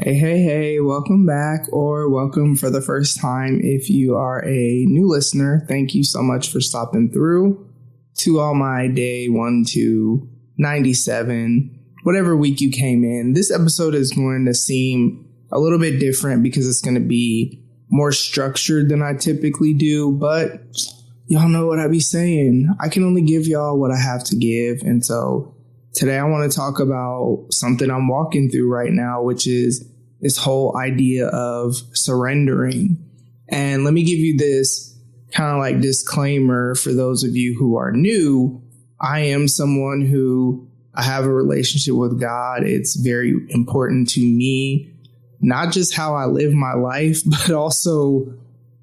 Hey, welcome back or welcome for the first time. If you are a new listener, thank you so much for stopping through to all my day 1 to 97, whatever week you came in. This episode is going to seem a little bit different because it's going to be more structured than I typically do, but y'all know what I be saying. I can only give y'all what I have to give. And so today I want to talk about something I'm walking through right now, which is this whole idea of surrendering. And let me give you this kind of like disclaimer for those of you who are new. I am someone who I have a relationship with God. It's very important to me, not just how I live my life, but also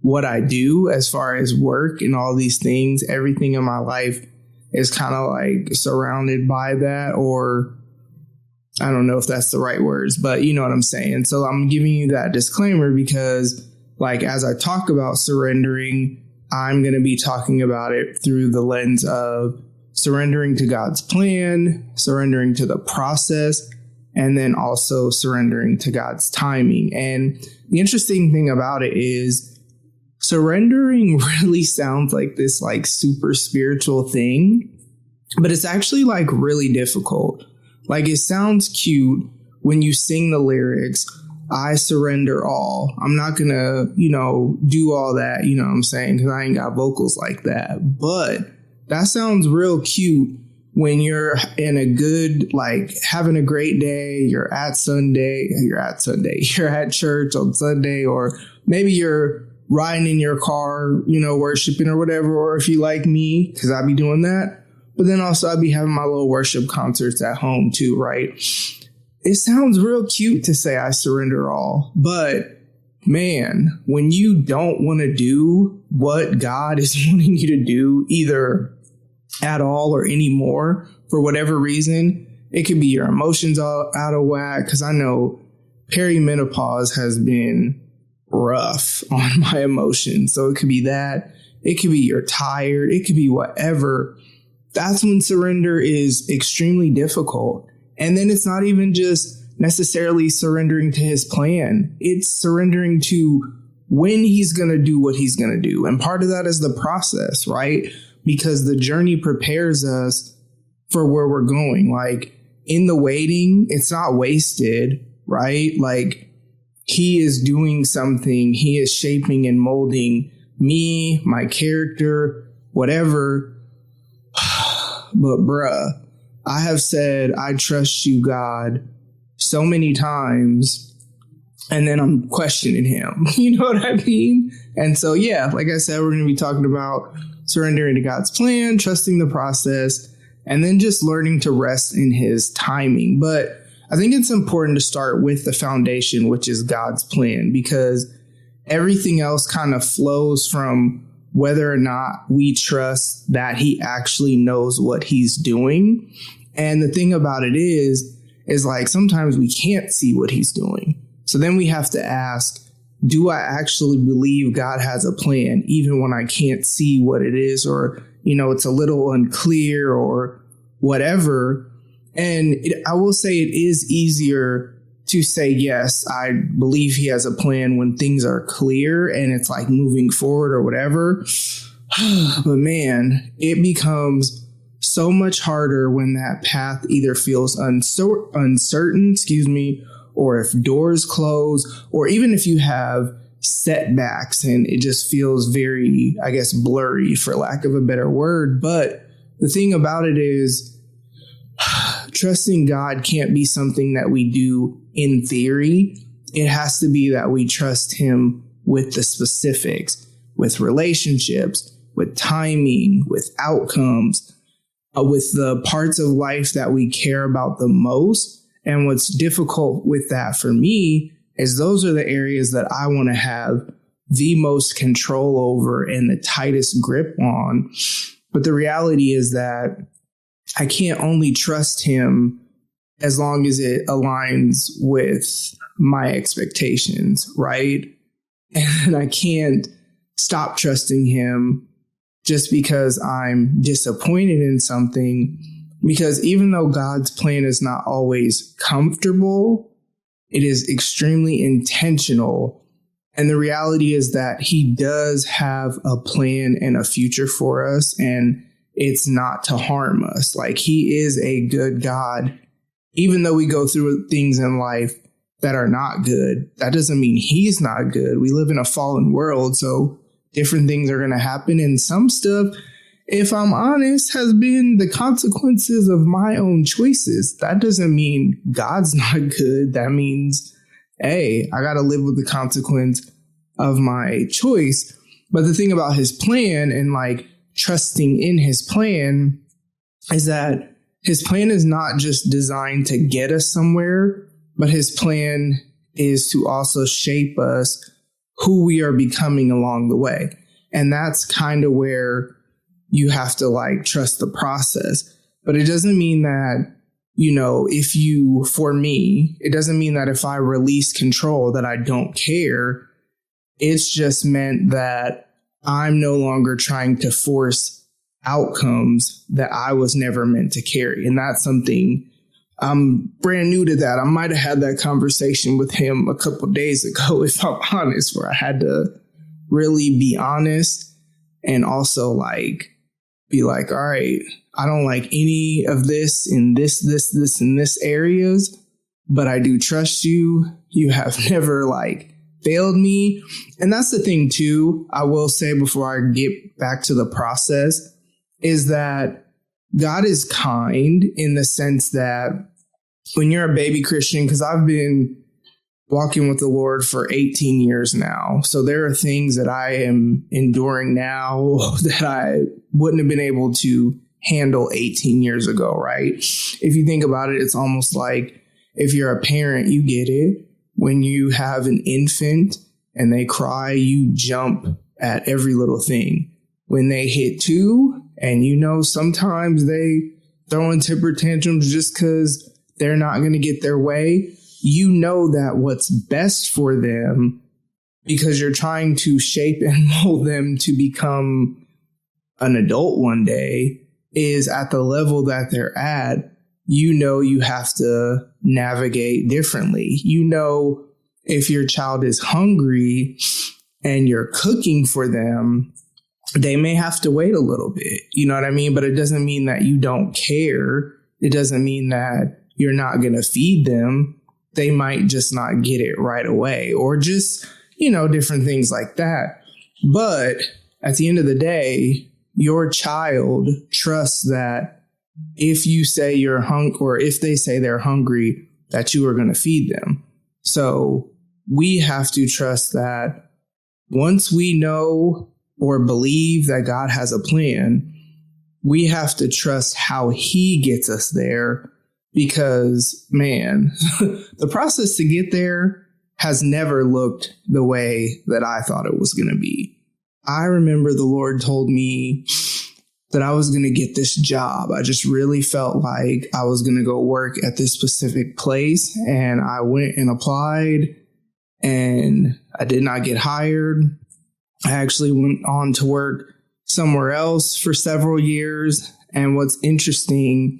what I do as far as work and all these things. Everything in my life is kind of like surrounded by that, or I don't know if that's the right words, but you know what I'm saying. So I'm giving you that disclaimer because, like, as I talk about surrendering, I'm going to be talking about it through the lens of surrendering to God's plan, surrendering to the process, and then also surrendering to God's timing. And the interesting thing about it is surrendering really sounds like this like super spiritual thing, but it's actually like really difficult. Like, it sounds cute when you sing the lyrics, I surrender all. I'm not going to, do all that, you know what I'm saying? Because I ain't got vocals like that. But that sounds real cute when you're in a good, like, having a great day. You're at church on Sunday, or maybe you're riding in your car, worshiping or whatever. Or if you like me, because I be doing that. But then also I'd be having my little worship concerts at home too, right? It sounds real cute to say I surrender all, but man, when you don't want to do what God is wanting you to do, either at all or anymore, for whatever reason, it could be your emotions all out of whack. Because I know perimenopause has been rough on my emotions. So it could be that. It could be you're tired. It could be whatever. That's when surrender is extremely difficult. And then it's not even just necessarily surrendering to his plan. It's surrendering to when he's going to do what he's going to do. And part of that is the process, right? Because the journey prepares us for where we're going. Like, in the waiting, it's not wasted, right? Like, he is doing something. He is shaping and molding me, my character, whatever. But bruh, I have said, I trust you, God, so many times, and then I'm questioning him. You know what I mean? And so, yeah, like I said, we're going to be talking about surrendering to God's plan, trusting the process, and then just learning to rest in his timing. But I think it's important to start with the foundation, which is God's plan, because everything else kind of flows from whether or not we trust that he actually knows what he's doing. And the thing about it is like sometimes we can't see what he's doing. So then we have to ask, do I actually believe God has a plan, even when I can't see what it is, or, it's a little unclear or whatever. And I will say it is easier to say, yes, I believe he has a plan when things are clear and it's like moving forward or whatever. But man, it becomes so much harder when that path either feels uncertain, or if doors close, or even if you have setbacks and it just feels very, I guess, blurry, for lack of a better word. But the thing about it is, trusting God can't be something that we do in theory. It has to be that we trust him with the specifics, with relationships, with timing, with outcomes, with the parts of life that we care about the most. And what's difficult with that for me is those are the areas that I want to have the most control over and the tightest grip on. But the reality is that I can't only trust him as long as it aligns with my expectations, right? And I can't stop trusting him just because I'm disappointed in something. Because even though God's plan is not always comfortable, it is extremely intentional. And the reality is that he does have a plan and a future for us, and it's not to harm us. Like, he is a good God. Even though we go through things in life that are not good, that doesn't mean he's not good. We live in a fallen world, so different things are going to happen. And some stuff, if I'm honest, has been the consequences of my own choices. That doesn't mean God's not good. That means, hey, I got to live with the consequence of my choice. But the thing about his plan and like trusting in his plan is that his plan is not just designed to get us somewhere, but his plan is to also shape us who we are becoming along the way. And that's kind of where you have to like trust the process. But it doesn't mean that, for me, it doesn't mean that if I release control that I don't care. It's just meant that I'm no longer trying to force outcomes that I was never meant to carry. And that's something I'm brand new to that. I might have had that conversation with him a couple of days ago, if I'm honest, where I had to really be honest and also like be like, all right, I don't like any of this in this, and this areas, but I do trust you. You have never like failed me. And that's the thing too, I will say before I get back to the process, is that God is kind in the sense that when you're a baby Christian, because I've been walking with the Lord for 18 years now. So there are things that I am enduring now that I wouldn't have been able to handle 18 years ago, right? If you think about it, it's almost like if you're a parent, you get it. When you have an infant and they cry, you jump at every little thing. When they hit 2, and sometimes they throw in temper tantrums just because they're not going to get their way, that what's best for them, because you're trying to shape and mold them to become an adult one day, is at the level that they're at. You have to navigate differently. If your child is hungry and you're cooking for them, they may have to wait a little bit. You know what I mean? But it doesn't mean that you don't care. It doesn't mean that you're not going to feed them. They might just not get it right away, or just, different things like that. But at the end of the day, your child trusts that if you say you're hungry, or if they say they're hungry, that you are going to feed them. So we have to trust that once we know or believe that God has a plan, we have to trust how he gets us there, because, man, the process to get there has never looked the way that I thought it was going to be. I remember the Lord told me that I was going to get this job. I just really felt like I was going to go work at this specific place, and I went and applied, and I did not get hired. I actually went on to work somewhere else for several years. And what's interesting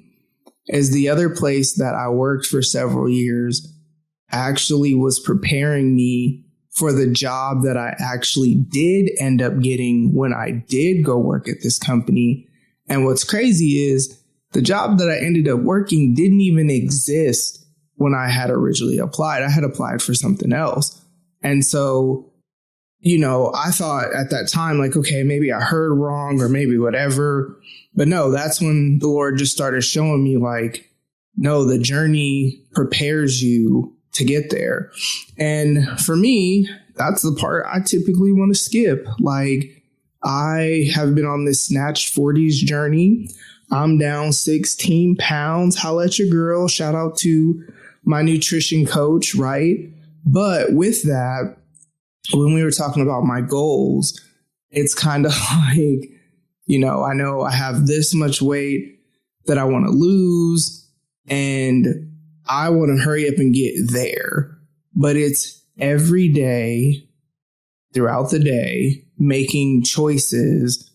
is the other place that I worked for several years actually was preparing me for the job that I actually did end up getting when I did go work at this company. And what's crazy is the job that I ended up working didn't even exist when I had originally applied. I had applied for something else. And so, I thought at that time, like, okay, maybe I heard wrong or maybe whatever. But no, that's when the Lord just started showing me like, no, the journey prepares you to get there. And for me, that's the part I typically want to skip. Like, I have been on this Snatched 40s journey. I'm down 16 pounds. Holla at your girl. Shout out to my nutrition coach, right? But with that, when we were talking about my goals, it's kind of like, I know I have this much weight that I want to lose, and I want to hurry up and get there. But it's every day throughout the day, making choices,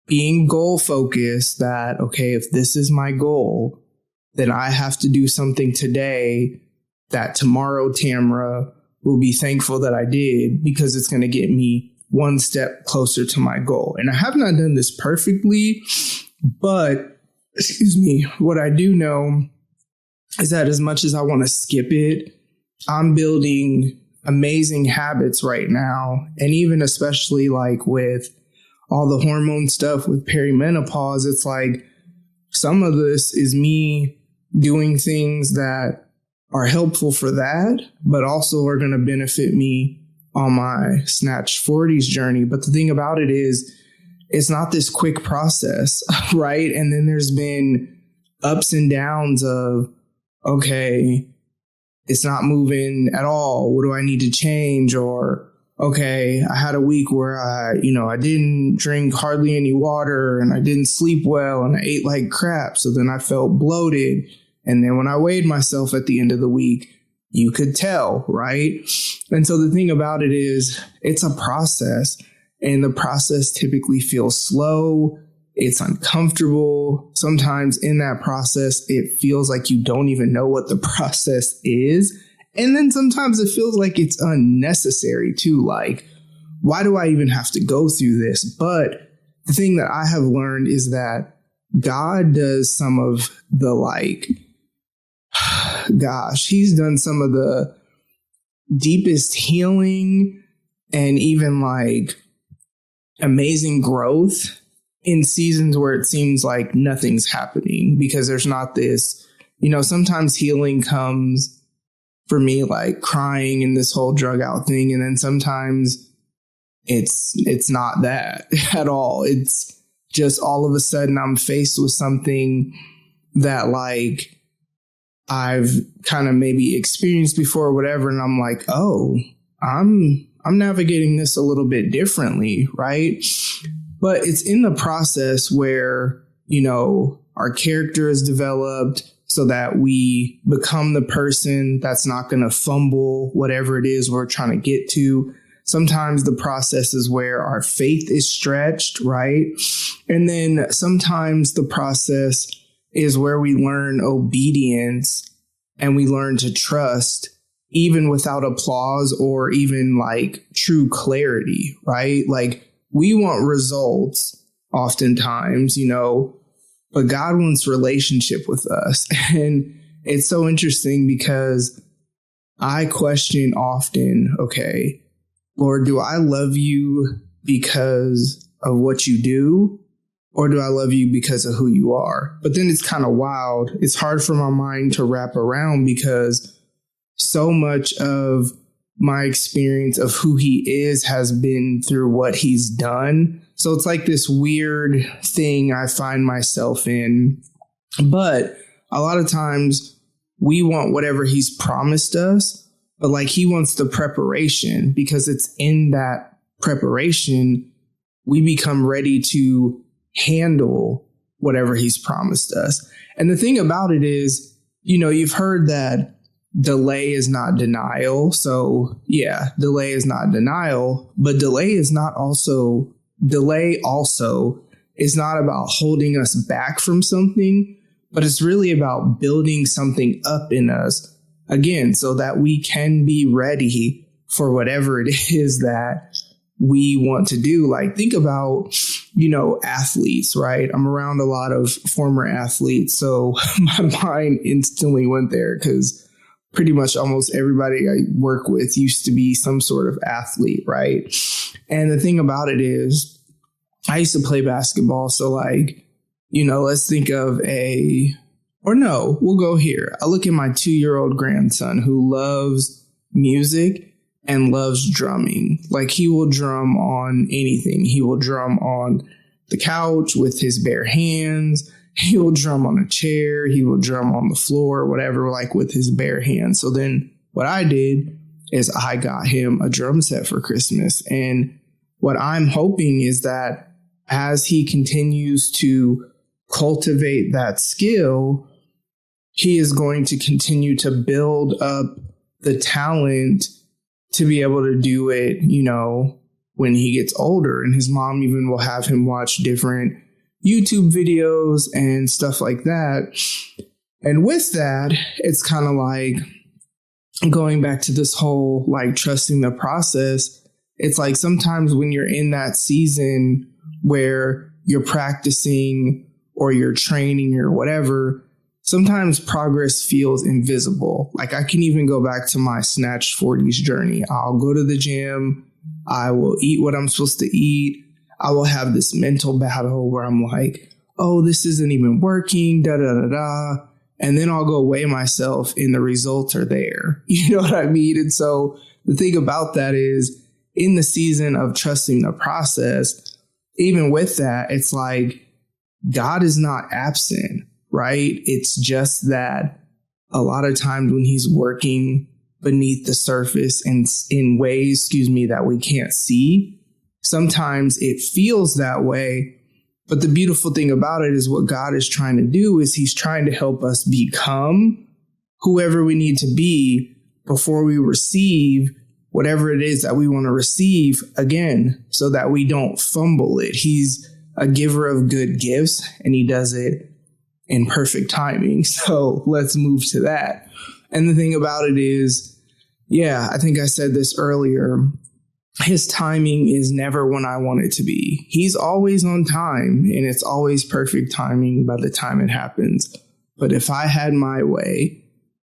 being goal focused that, okay, if this is my goal, then I have to do something today that tomorrow Tamra will be thankful that I did, because it's going to get me one step closer to my goal. And I have not done this perfectly, but what I do know is that as much as I want to skip it, I'm building amazing habits right now. And even especially like with all the hormone stuff with perimenopause, it's like some of this is me doing things that are helpful for that, but also are going to benefit me on my Snatch 40s journey. But the thing about it is, it's not this quick process, right? And then there's been ups and downs of, okay, it's not moving at all. What do I need to change? Or, okay, I had a week where I didn't drink hardly any water and I didn't sleep well and I ate like crap. So then I felt bloated. And then when I weighed myself at the end of the week, you could tell, right? And so the thing about it is, it's a process, and the process typically feels slow. It's uncomfortable. Sometimes in that process, it feels like you don't even know what the process is. And then sometimes it feels like it's unnecessary too. Like, why do I even have to go through this? But the thing that I have learned is that God does some of the he's done some of the deepest healing and even like amazing growth in seasons where it seems like nothing's happening, because there's not this, sometimes healing comes for me like crying and this whole drug out thing. And then sometimes it's not that at all. It's just all of a sudden I'm faced with something that like I've kind of maybe experienced before or whatever. And I'm like, oh, I'm navigating this a little bit differently, right? But it's in the process where, our character is developed so that we become the person that's not going to fumble whatever it is we're trying to get to. Sometimes the process is where our faith is stretched, right? And then sometimes the process is where we learn obedience and we learn to trust even without applause or even like true clarity, right? Like, we want results oftentimes, but God wants relationship with us. And it's so interesting because I question often, okay, Lord, do I love you because of what you do? Or do I love you because of who you are? But then it's kind of wild. It's hard for my mind to wrap around, because so much of my experience of who he is has been through what he's done. So it's like this weird thing I find myself in. But a lot of times we want whatever he's promised us, but like he wants the preparation, because it's in that preparation we become ready to handle whatever he's promised us. And the thing about it is, you've heard that delay is not denial. So yeah, delay is not denial, but delay also is not about holding us back from something, but it's really about building something up in us again, so that we can be ready for whatever it is that we want to do. Like, think about, athletes, right? I'm around a lot of former athletes. So my mind instantly went there, because pretty much almost everybody I work with used to be some sort of athlete, right? And the thing about it is, I used to play basketball. So like, let's think of we'll go here. I look at my 2-year-old grandson who loves music and loves drumming. Like, he will drum on anything. He will drum on the couch with his bare hands. He will drum on a chair. He will drum on the floor, whatever, like with his bare hands. So then what I did is I got him a drum set for Christmas. And what I'm hoping is that as he continues to cultivate that skill, he is going to continue to build up the talent to be able to do it, when he gets older. And his mom even will have him watch different YouTube videos and stuff like that. And with that, it's kind of like, going back to this whole like trusting the process, it's like sometimes when you're in that season where you're practicing or you're training or whatever, sometimes progress feels invisible. Like I can even go back to my Snatched 40s journey. I'll go to the gym. I will eat what I'm supposed to eat. I will have this mental battle where I'm like, oh, this isn't even working, da da da da. And then I'll go weigh myself and the results are there. You know what I mean? And so the thing about that is in the season of trusting the process, even with that, it's like God is not absent, right? It's just that a lot of times when he's working beneath the surface and in ways, that we can't see, sometimes it feels that way. But the beautiful thing about it is what God is trying to do is he's trying to help us become whoever we need to be before we receive whatever it is that we want to receive again, so that we don't fumble it. He's a giver of good gifts and he does it in perfect timing. So let's move to that. And the thing about it is, I think I said this earlier, his timing is never when I want it to be. He's always on time and it's always perfect timing by the time it happens. But if I had my way,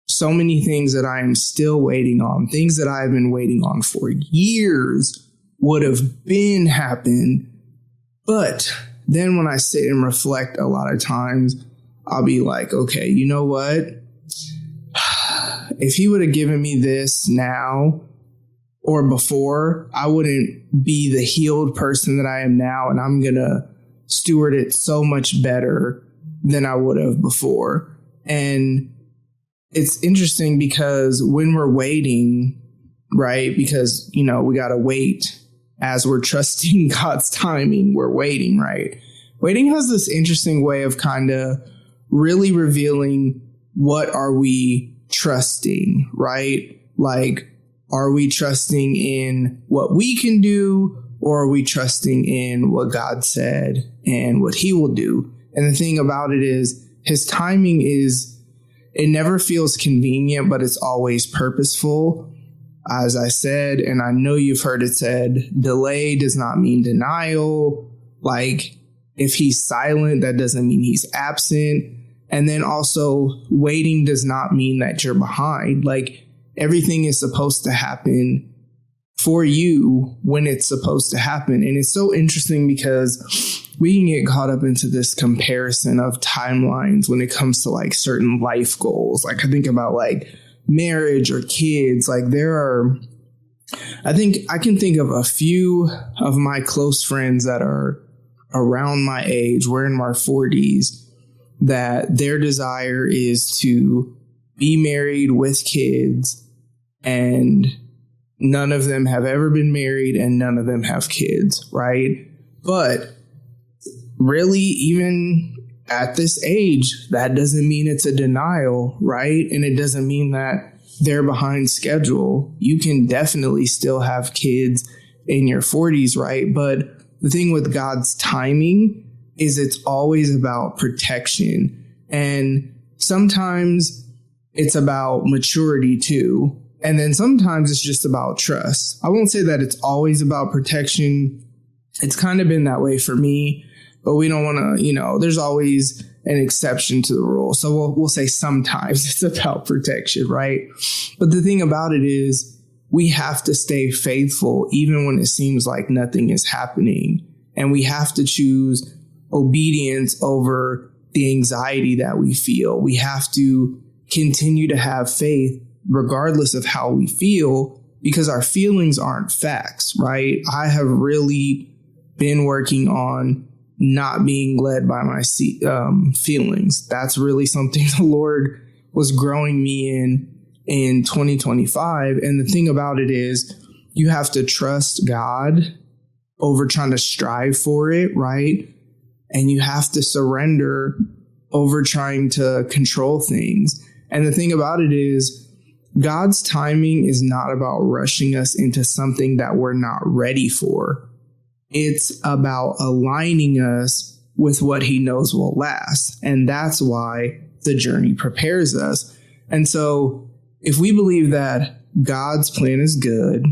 so many things that I am still waiting on, things that I've been waiting on for years would have been happened. But then when I sit and reflect a lot of times, I'll be like, okay, you know what? If he would have given me this now or before, I wouldn't be the healed person that I am now. And I'm going to steward it so much better than I would have before. And it's interesting because when we're waiting, right, because, we got to wait as we're trusting God's timing, we're waiting, right? Waiting has this interesting way of kind of really revealing what are we trusting, right? Like, are we trusting in what we can do, or are we trusting in what God said and what he will do? And the thing about it is his timing it never feels convenient, but it's always purposeful. As I said, and I know you've heard it said, delay does not mean denial. Like if he's silent, that doesn't mean he's absent. And then also waiting does not mean that you're behind. Like everything is supposed to happen for you when it's supposed to happen. And it's so interesting because we can get caught up into this comparison of timelines when it comes to like certain life goals. Like I think about like marriage or kids. Like I think I can think of a few of my close friends that are around my age, we're in our 40s, that their desire is to be married with kids, and none of them have ever been married and none of them have kids, right? But really, even at this age, that doesn't mean it's a denial, right? And it doesn't mean that they're behind schedule. You can definitely still have kids in your 40s, right? But the thing with God's timing is it's always about protection. And sometimes it's about maturity too. And then sometimes it's just about trust. I won't say that it's always about protection. It's kind of been that way for me, but we don't want to, there's always an exception to the rule. So we'll say sometimes it's about protection, right? But the thing about it is we have to stay faithful even when it seems like nothing is happening. And we have to choose obedience over the anxiety that we feel. We have to continue to have faith regardless of how we feel, because our feelings aren't facts, right? I have really been working on not being led by my feelings. That's really something the Lord was growing me in 2025. And the thing about it is you have to trust God over trying to strive for it, right? And you have to surrender over trying to control things. And the thing about it is God's timing is not about rushing us into something that we're not ready for. It's about aligning us with what he knows will last. And that's why the journey prepares us. And so if we believe that God's plan is good,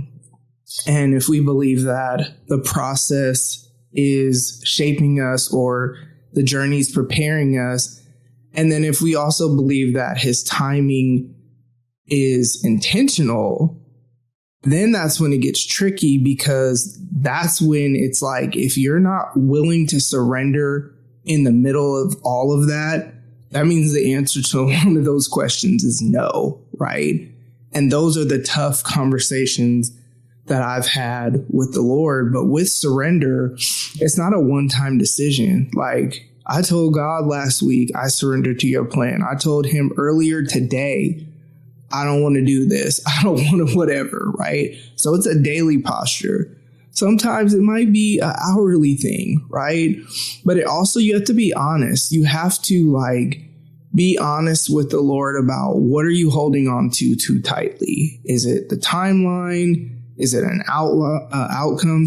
and if we believe that the process is shaping us or the journey is preparing us, and then if we also believe that his timing is intentional, then that's when it gets tricky, because that's when it's like, if you're not willing to surrender in the middle of all of that, that means the answer to one of those questions is no, right? And those are the tough conversations that I've had with the Lord. But with surrender, it's not a one-time decision. Like I told God last week, I surrender to your plan. I told him earlier today, I don't want to do this. I don't want to whatever, right? So it's a daily posture. Sometimes it might be an hourly thing, right? But it also, you have to be honest. You have to be honest with the Lord about, what are you holding on to too tightly? Is it the timeline? Is it an outcome,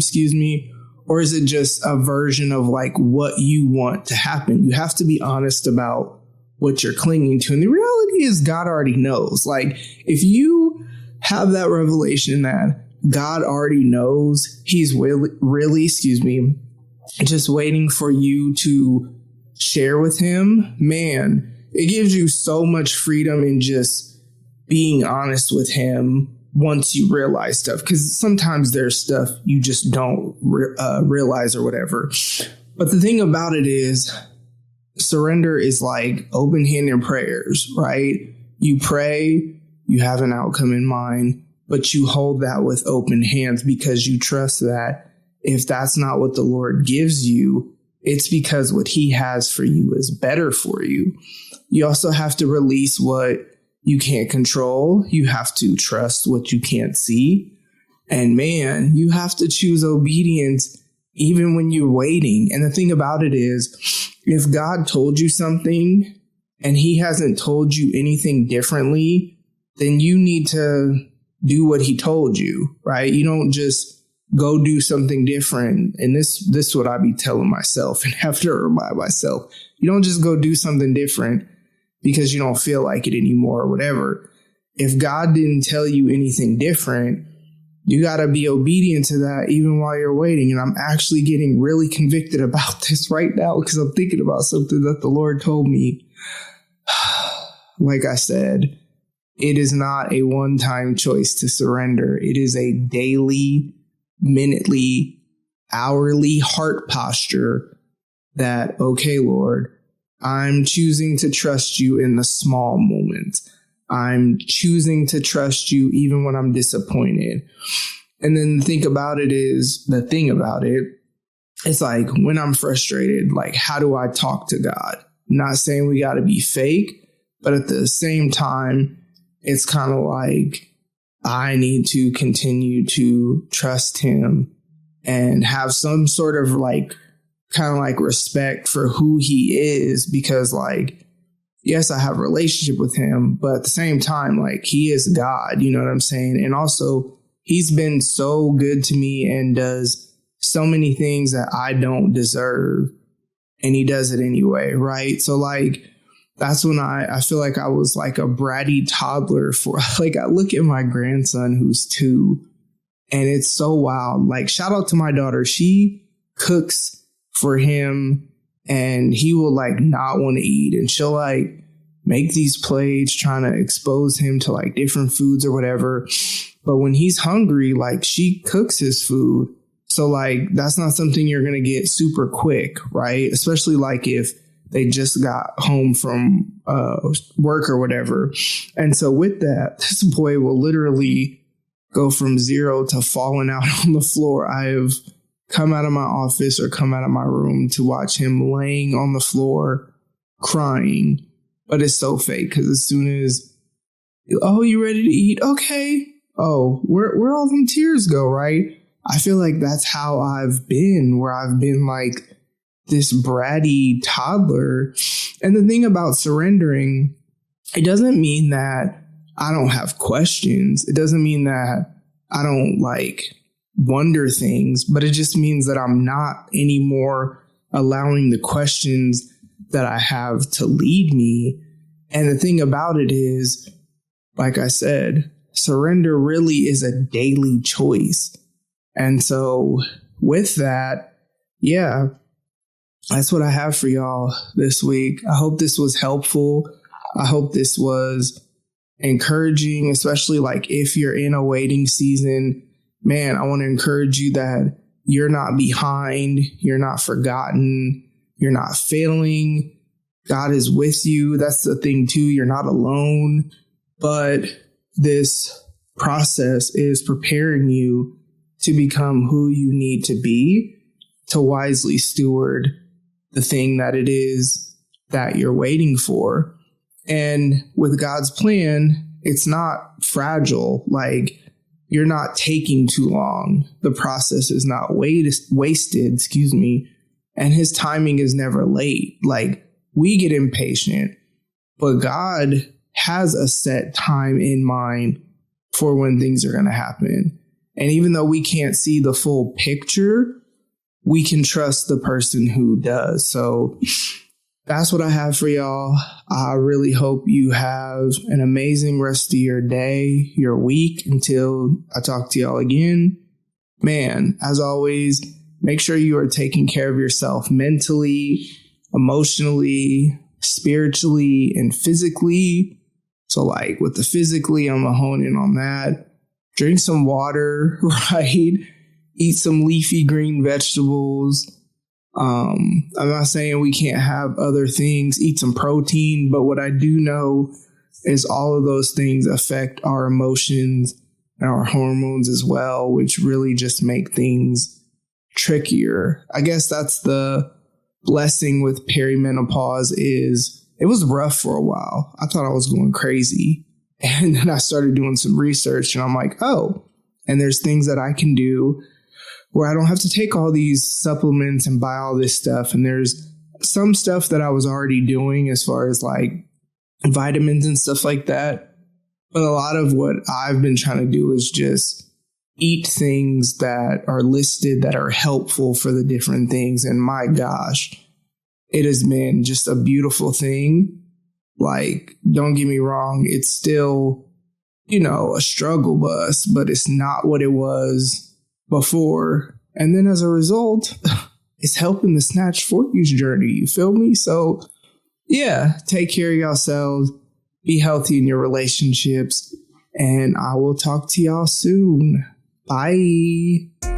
or is it just a version of what you want to happen? You have to be honest about what you're clinging to. And the reality is God already knows. If you have that revelation that God already knows, he's really, just waiting for you to share with him, man, it gives you so much freedom in just being honest with him once you realize stuff. Because sometimes there's stuff you just don't realize or whatever. But the thing about it is, surrender is like open-handed prayers, right? You pray, you have an outcome in mind, but you hold that with open hands, because you trust that if that's not what the Lord gives you, it's because what he has for you is better for you. You also have to release what you can't control. You have to trust what you can't see. And man, you have to choose obedience even when you're waiting. And the thing about it is, if God told you something and he hasn't told you anything differently, then you need to do what he told you, right? You don't just go do something different. And this is what I be telling myself and have to remind myself. You don't just go do something different because you don't feel like it anymore or whatever. If God didn't tell you anything different, you got to be obedient to that even while you're waiting. And I'm actually getting really convicted about this right now, because I'm thinking about something that the Lord told me. Like I said, it is not a one-time choice to surrender. It is a daily, minutely, hourly heart posture that, okay, Lord, I'm choosing to trust you in the small moments. I'm choosing to trust you even when I'm disappointed. And then the thing about it, it's like when I'm frustrated, how do I talk to God? Not saying we got to be fake, but at the same time, it's kind of like I need to continue to trust him and have some sort of respect for who he is, because yes, I have a relationship with him, but at the same time, he is God, you know what I'm saying? And also he's been so good to me and does so many things that I don't deserve, and he does it anyway. Right. So that's when I feel like I was like a bratty toddler for I look at my grandson who's 2, and it's so wild. Shout out to my daughter. She cooks for him and he will not want to eat, and she'll make these plates trying to expose him to different foods or whatever. But when he's hungry, she cooks his food. So that's not something you're going to get super quick, right? Especially if they just got home from work or whatever. And so with that, this boy will literally go from 0 to falling out on the floor. I have come out of my office or come out of my room to watch him laying on the floor crying. But it's so fake, because as soon as, oh, you ready to eat? Okay. Oh, where all them tears go, right? I feel like that's how I've been, where I've been this bratty toddler. And the thing about surrendering, it doesn't mean that I don't have questions. It doesn't mean that I don't wonder things, but it just means that I'm not anymore allowing the questions that I have to lead me. And the thing about it is, like I said, surrender really is a daily choice. And so with that, yeah, that's what I have for y'all this week. I hope this was helpful. I hope this was encouraging, especially like if you're in a waiting season. Man, I want to encourage you that you're not behind, you're not forgotten, you're not failing. God is with you. That's the thing too. You're not alone. But this process is preparing you to become who you need to be to wisely steward the thing that it is that you're waiting for. And with God's plan, it's not fragile. Like, you're not taking too long. The process is not wasted, and his timing is never late. Like, we get impatient, but God has a set time in mind for when things are going to happen. And even though we can't see the full picture, we can trust the person who does. So that's what I have for y'all. I really hope you have an amazing rest of your day, your week, until I talk to y'all again. Man, as always, make sure you are taking care of yourself mentally, emotionally, spiritually, and physically. So like with the physically, I'm going to hone in on that. Drink some water, right? Eat some leafy green vegetables. I'm not saying we can't have other things, eat some protein, but what I do know is all of those things affect our emotions and our hormones as well, which really just make things trickier. I guess that's the blessing with perimenopause is it was rough for a while. I thought I was going crazy. And then I started doing some research and I'm like, oh, and there's things that I can do where I don't have to take all these supplements and buy all this stuff. And there's some stuff that I was already doing as far as like vitamins and stuff like that. But a lot of what I've been trying to do is just eat things that are listed that are helpful for the different things. And my gosh, it has been just a beautiful thing. Like, don't get me wrong, it's still, a struggle bus, but it's not what it was before. And then as a result, it's helping the Snatch For You's journey. You feel me? So yeah, take care of yourselves, be healthy in your relationships, and I will talk to y'all soon. Bye.